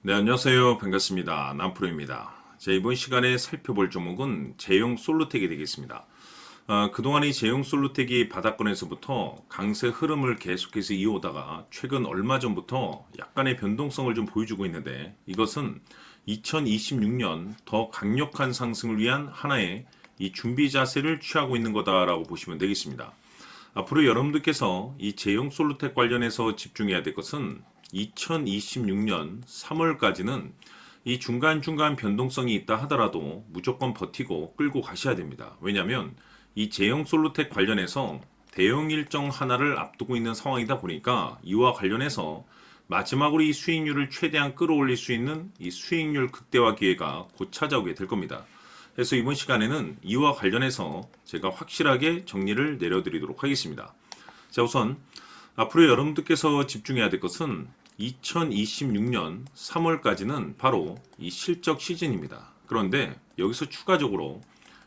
네, 안녕하세요. 반갑습니다. 남프로입니다. 자, 이번 시간에 살펴볼 종목은 제형 솔루텍이 되겠습니다. 그동안 이 제형 솔루텍이 바닥권에서부터 강세 흐름을 계속해서 이어오다가 최근 얼마 전부터 약간의 변동성을 좀 보여주고 있는데 이것은 2026년 더 강력한 상승을 위한 하나의 이 준비 자세를 취하고 있는 거다라고 보시면 되겠습니다. 앞으로 여러분들께서 이 제형 솔루텍 관련해서 집중해야 될 것은 2026년 3월까지는 이 중간중간 변동성이 있다 하더라도 무조건 버티고 끌고 가셔야 됩니다. 왜냐하면 이 제형 솔루텍 관련해서 대형 일정 하나를 앞두고 있는 상황이다 보니까 이와 관련해서 마지막으로 이 수익률을 최대한 끌어올릴 수 있는 이 수익률 극대화 기회가 곧 찾아오게 될 겁니다. 그래서 이번 시간에는 이와 관련해서 제가 확실하게 정리를 내려드리도록 하겠습니다. 자, 우선 앞으로 여러분들께서 집중해야 될 것은 2026년 3월까지는 바로 이 실적 시즌입니다. 그런데 여기서 추가적으로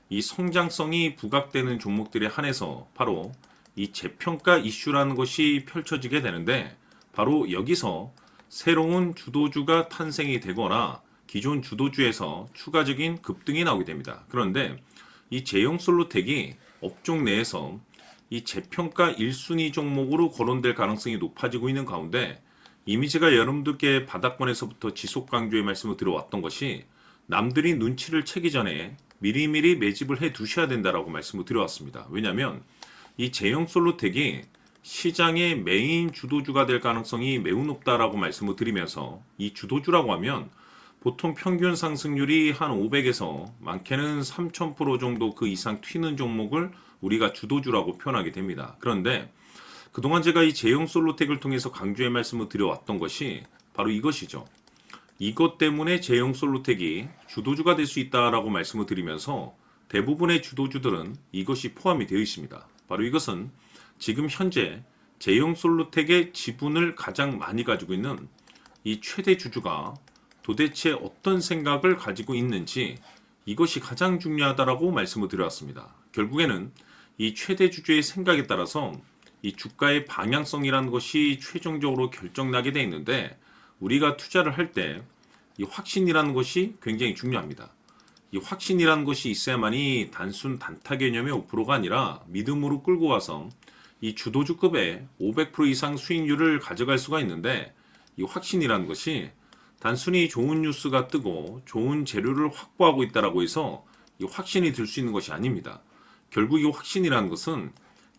이 성장성이 부각되는 종목들에 한해서 바로 이 재평가 이슈라는 것이 펼쳐지게 되는데 바로 여기서 새로운 주도주가 탄생이 되거나 기존 주도주에서 추가적인 급등이 나오게 됩니다. 그런데 이 제형 솔루텍이 업종 내에서 이 재평가 1순위 종목으로 거론될 가능성이 높아지고 있는 가운데 이미 제가 여러분들께 바닥권에서부터 지속 강조의 말씀을 드려왔던 것이 남들이 눈치를 채기 전에 미리미리 매집을 해 두셔야 된다라고 말씀을 드려왔습니다. 왜냐하면 이 제형 솔루텍이 시장의 메인 주도주가 될 가능성이 매우 높다라고 말씀을 드리면서 이 주도주라고 하면 보통 평균 상승률이 한 500에서 많게는 3000% 정도 그 이상 튀는 종목을 우리가 주도주라고 표현하게 됩니다. 그런데 그동안 제가 이 제형 솔루텍을 통해서 강조의 말씀을 드려왔던 것이 바로 이것이죠. 이것 때문에 제형 솔루텍이 주도주가 될 수 있다라고 말씀을 드리면서 대부분의 주도주들은 이것이 포함이 되어 있습니다. 바로 이것은 지금 현재 제형 솔루텍의 지분을 가장 많이 가지고 있는 이 최대 주주가 도대체 어떤 생각을 가지고 있는지 이것이 가장 중요하다라고 말씀을 드려왔습니다. 결국에는 이 최대 주주의 생각에 따라서 이 주가의 방향성이라는 것이 최종적으로 결정나게 돼 있는데 우리가 투자를 할 때 이 확신이라는 것이 굉장히 중요합니다. 이 확신이라는 것이 있어야만이 단순 단타 개념의 5%가 아니라 믿음으로 끌고 와서 이 주도주급의 500% 이상 수익률을 가져갈 수가 있는데 이 확신이라는 것이 단순히 좋은 뉴스가 뜨고 좋은 재료를 확보하고 있다라고 해서 이 확신이 들 수 있는 것이 아닙니다. 결국 이 확신이라는 것은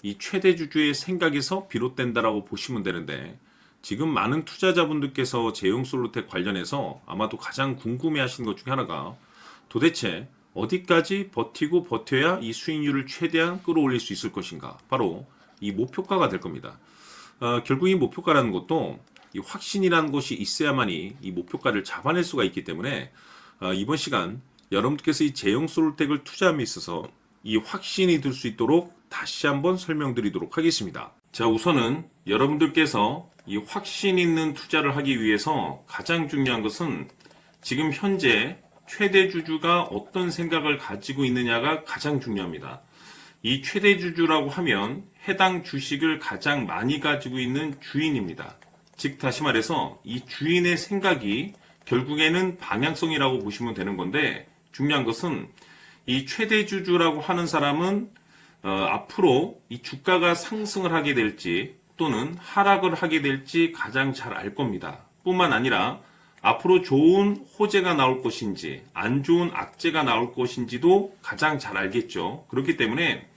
이 최대 주주의 생각에서 비롯된다라고 보시면 되는데 지금 많은 투자자분들께서 제형 솔루텍 관련해서 아마도 가장 궁금해하시는 것 중에 하나가 도대체 어디까지 버티고 버텨야 이 수익률을 최대한 끌어올릴 수 있을 것인가? 바로 이 목표가가 될 겁니다. 결국 이 목표가라는 것도 이 확신이라는 것이 있어야만이 이 목표가를 잡아낼 수가 있기 때문에 이번 시간 여러분께서 이 제형 솔루텍을 투자함에 있어서 이 확신이 들 수 있도록 다시 한번 설명드리도록 하겠습니다. 자, 우선은 여러분들께서 이 확신 있는 투자를 하기 위해서 가장 중요한 것은 지금 현재 최대 주주가 어떤 생각을 가지고 있느냐가 가장 중요합니다. 이 최대 주주라고 하면 해당 주식을 가장 많이 가지고 있는 주인입니다. 즉 다시 말해서 이 주인의 생각이 결국에는 방향성이라고 보시면 되는 건데 중요한 것은 이 최대 주주라고 하는 사람은 앞으로 이 주가가 상승을 하게 될지 또는 하락을 하게 될지 가장 잘 알 겁니다. 뿐만 아니라 앞으로 좋은 호재가 나올 것인지 안 좋은 악재가 나올 것인지도 가장 잘 알겠죠. 그렇기 때문에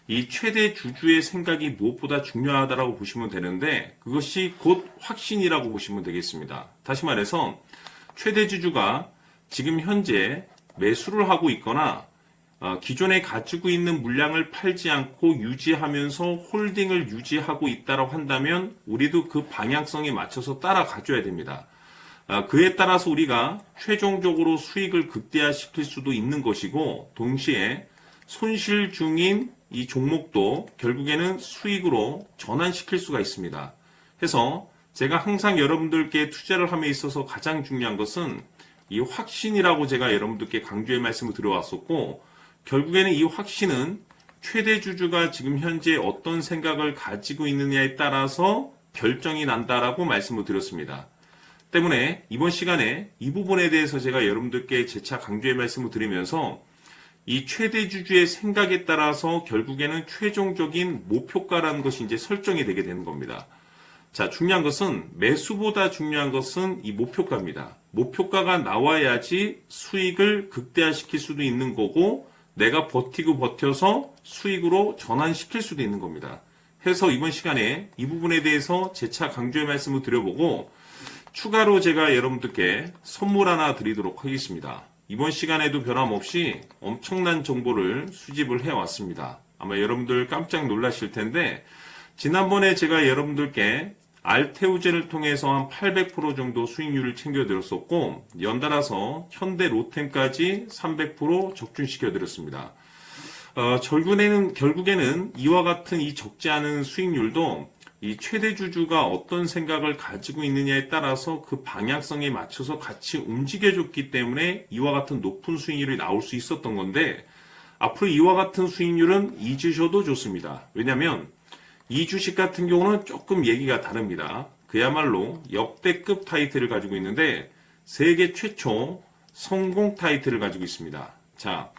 이 최대 주주의 생각이 무엇보다 중요하다고 보시면 되는데 그것이 곧 확신이라고 보시면 되겠습니다. 다시 말해서 최대 주주가 지금 현재 매수를 하고 있거나 기존에 가지고 있는 물량을 팔지 않고 유지하면서 홀딩을 유지하고 있다고 한다면 우리도 그 방향성에 맞춰서 따라가줘야 됩니다. 그에 따라서 우리가 최종적으로 수익을 극대화시킬 수도 있는 것이고 동시에 손실 중인 이 종목도 결국에는 수익으로 전환시킬 수가 있습니다. 해서 제가 항상 여러분들께 투자를 함에 있어서 가장 중요한 것은 이 확신이라고 제가 여러분들께 강조의 말씀을 드려왔었고 결국에는 이 확신은 최대 주주가 지금 현재 어떤 생각을 가지고 있느냐에 따라서 결정이 난다라고 말씀을 드렸습니다. 때문에 이번 시간에 이 부분에 대해서 제가 여러분들께 재차 강조의 말씀을 드리면서 이 최대 주주의 생각에 따라서 결국에는 최종적인 목표가라는 것이 이제 설정이 되게 되는 겁니다. 자, 중요한 것은 매수보다 중요한 것은 이 목표가입니다. 목표가가 나와야지 수익을 극대화시킬 수도 있는 거고 내가 버티고 버텨서 수익으로 전환시킬 수도 있는 겁니다. 해서 이번 시간에 이 부분에 대해서 재차 강조의 말씀을 드려보고 추가로 제가 여러분들께 선물 하나 드리도록 하겠습니다. 이번 시간에도 변함없이 엄청난 정보를 수집을 해왔습니다. 아마 여러분들 깜짝 놀라실 텐데 지난번에 제가 여러분들께 알테우젠을 통해서 한 800% 정도 수익률을 챙겨드렸었고 연달아서 현대 로템까지 300% 적중시켜드렸습니다. 결국에는 이와 같은 이 적지 않은 수익률도 이 최대 주주가 어떤 생각을 가지고 있느냐에 따라서 그 방향성에 맞춰서 같이 움직여줬기 때문에 이와 같은 높은 수익률이 나올 수 있었던 건데 앞으로 이와 같은 수익률은 잊으셔도 좋습니다. 왜냐하면 이 주식 같은 경우는 조금 얘기가 다릅니다. 그야말로 역대급 타이틀을 가지고 있는데 세계 최초 성공 타이틀을 가지고 있습니다. 자,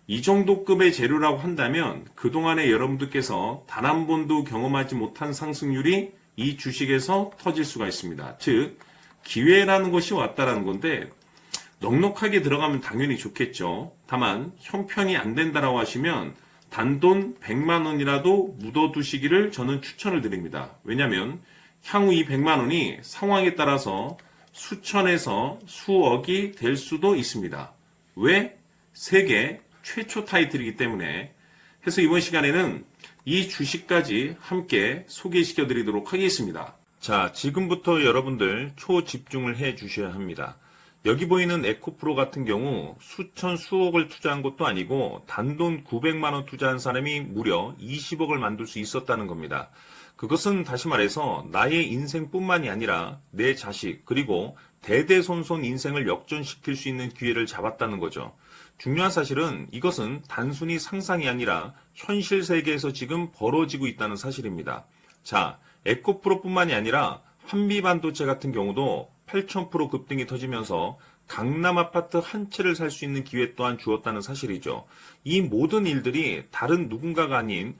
이 정도 급의 재료라고 한다면 그동안에 여러분들께서 단 한 번도 경험하지 못한 상승률이 이 주식에서 터질 수가 있습니다. 즉 기회라는 것이 왔다라는 건데 넉넉하게 들어가면 당연히 좋겠죠. 다만 형편이 안 된다라고 하시면 단돈 100만 원이라도 묻어두시기를 저는 추천을 드립니다. 왜냐하면 향후 이 100만 원이 상황에 따라서 수천에서 수억이 될 수도 있습니다. 왜? 세계 최초 타이틀이기 때문에. 해서 이번 시간에는 이 주식까지 함께 소개시켜 드리도록 하겠습니다. 자, 지금부터 여러분들 초집중을 해 주셔야 합니다. 여기 보이는 에코프로 같은 경우 수천 수억을 투자한 것도 아니고 단돈 900만 원 투자한 사람이 무려 20억을 만들 수 있었다는 겁니다. 그것은 다시 말해서 나의 인생뿐만이 아니라 내 자식 그리고 대대손손 인생을 역전시킬 수 있는 기회를 잡았다는 거죠. 중요한 사실은 이것은 단순히 상상이 아니라 현실 세계에서 지금 벌어지고 있다는 사실입니다. 자, 에코프로뿐만이 아니라 한미반도체 같은 경우도 8,000% 급등이 터지면서 강남 아파트 한 채를 살 수 있는 기회 또한 주었다는 사실이죠. 이 모든 일들이 다른 누군가가 아닌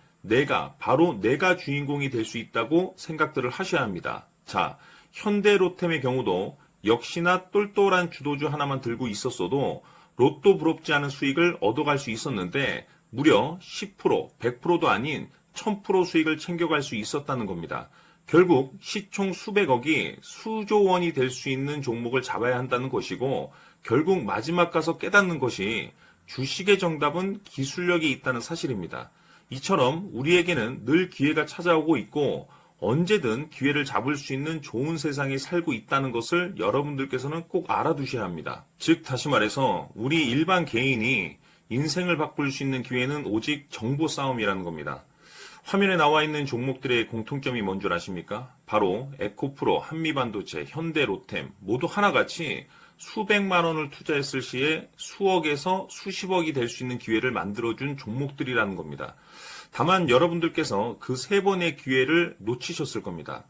바로 내가 주인공이 될 수 있다고 생각들을 하셔야 합니다. 자, 현대로템의 경우도 역시나 똘똘한 주도주 하나만 들고 있었어도 로또 부럽지 않은 수익을 얻어갈 수 있었는데 무려 10%, 100%도 아닌 1000% 수익을 챙겨갈 수 있었다는 겁니다. 결국 시총 수백억이 수조 원이 될 수 있는 종목을 잡아야 한다는 것이고 결국 마지막 가서 깨닫는 것이 주식의 정답은 기술력이 있다는 사실입니다. 이처럼 우리에게는 늘 기회가 찾아오고 있고 언제든 기회를 잡을 수 있는 좋은 세상에 살고 있다는 것을 여러분들께서는 꼭 알아두셔야 합니다. 즉 다시 말해서 우리 일반 개인이 인생을 바꿀 수 있는 기회는 오직 정보 싸움이라는 겁니다. 화면에 나와 있는 종목들의 공통점이 뭔 줄 아십니까? 바로 에코프로, 한미반도체, 현대로템 모두 하나같이 수백만 원을 투자했을 시에 수억에서 수십억이 될 수 있는 기회를 만들어준 종목들이라는 겁니다. 다만 여러분들께서 그 세 번의 기회를 놓치셨을 겁니다.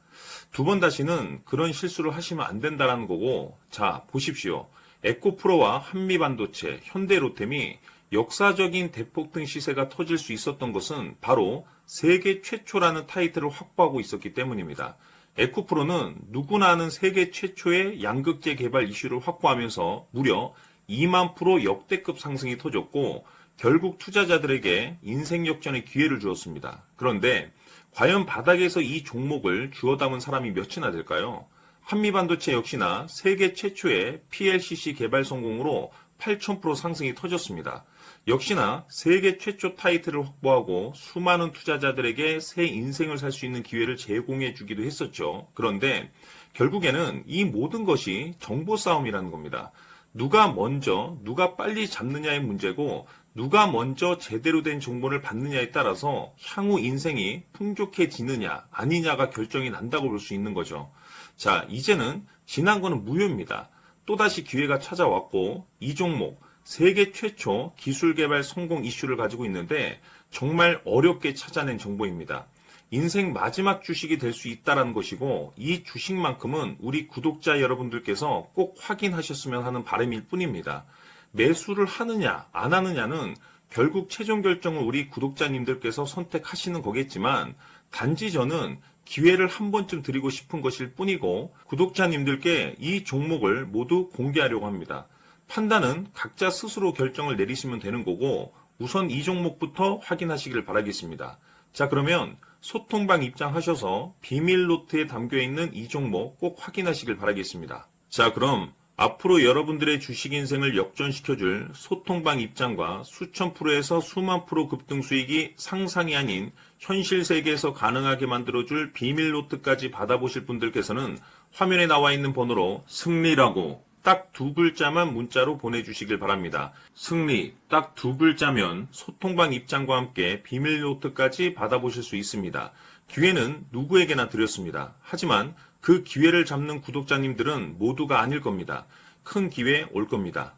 두 번 다시는 그런 실수를 하시면 안 된다는 거고, 자, 보십시오. 에코프로와 한미반도체, 현대로템이 역사적인 대폭등 시세가 터질 수 있었던 것은 바로 세계 최초라는 타이틀을 확보하고 있었기 때문입니다. 에코프로는 누구나 아는 세계 최초의 양극재 개발 이슈를 확보하면서 무려 2만 프로 역대급 상승이 터졌고 결국 투자자들에게 인생 역전의 기회를 주었습니다. 그런데 과연 바닥에서 이 종목을 주워 담은 사람이 몇이나 될까요? 한미반도체 역시나 세계 최초의 PLCC 개발 성공으로 8,000% 상승이 터졌습니다. 역시나 세계 최초 타이틀을 확보하고 수많은 투자자들에게 새 인생을 살 수 있는 기회를 제공해 주기도 했었죠. 그런데 결국에는 이 모든 것이 정보 싸움이라는 겁니다. 누가 빨리 잡느냐의 문제고 누가 먼저 제대로 된 정보를 받느냐에 따라서 향후 인생이 풍족해지느냐 아니냐가 결정이 난다고 볼 수 있는 거죠. 자, 이제는 지난 거는 무효입니다. 또다시 기회가 찾아왔고 이 종목 세계 최초 기술 개발 성공 이슈를 가지고 있는데 정말 어렵게 찾아낸 정보입니다. 인생 마지막 주식이 될 수 있다라는 것이고 이 주식만큼은 우리 구독자 여러분들께서 꼭 확인하셨으면 하는 바람일 뿐입니다. 매수를 하느냐 안 하느냐는 결국 최종 결정을 우리 구독자님들께서 선택하시는 거겠지만 단지 저는 기회를 한 번쯤 드리고 싶은 것일 뿐이고 구독자님들께 이 종목을 모두 공개하려고 합니다. 판단은 각자 스스로 결정을 내리시면 되는 거고 우선 이 종목부터 확인하시길 바라겠습니다. 자, 그러면 소통방 입장하셔서 비밀 노트에 담겨있는 이 종목 꼭 확인하시길 바라겠습니다. 자, 그럼 앞으로 여러분들의 주식 인생을 역전시켜줄 소통방 입장과 수천 프로에서 수만 프로 급등 수익이 상상이 아닌 현실 세계에서 가능하게 만들어줄 비밀 노트까지 받아보실 분들께서는 화면에 나와 있는 번호로 승리라고 딱 2글자만 문자로 보내주시길 바랍니다. 승리 딱 2글자면 소통방 입장과 함께 비밀 노트까지 받아보실 수 있습니다. 기회는 누구에게나 드렸습니다. 하지만 그 기회를 잡는 구독자님들은 모두가 아닐 겁니다. 큰 기회 올 겁니다.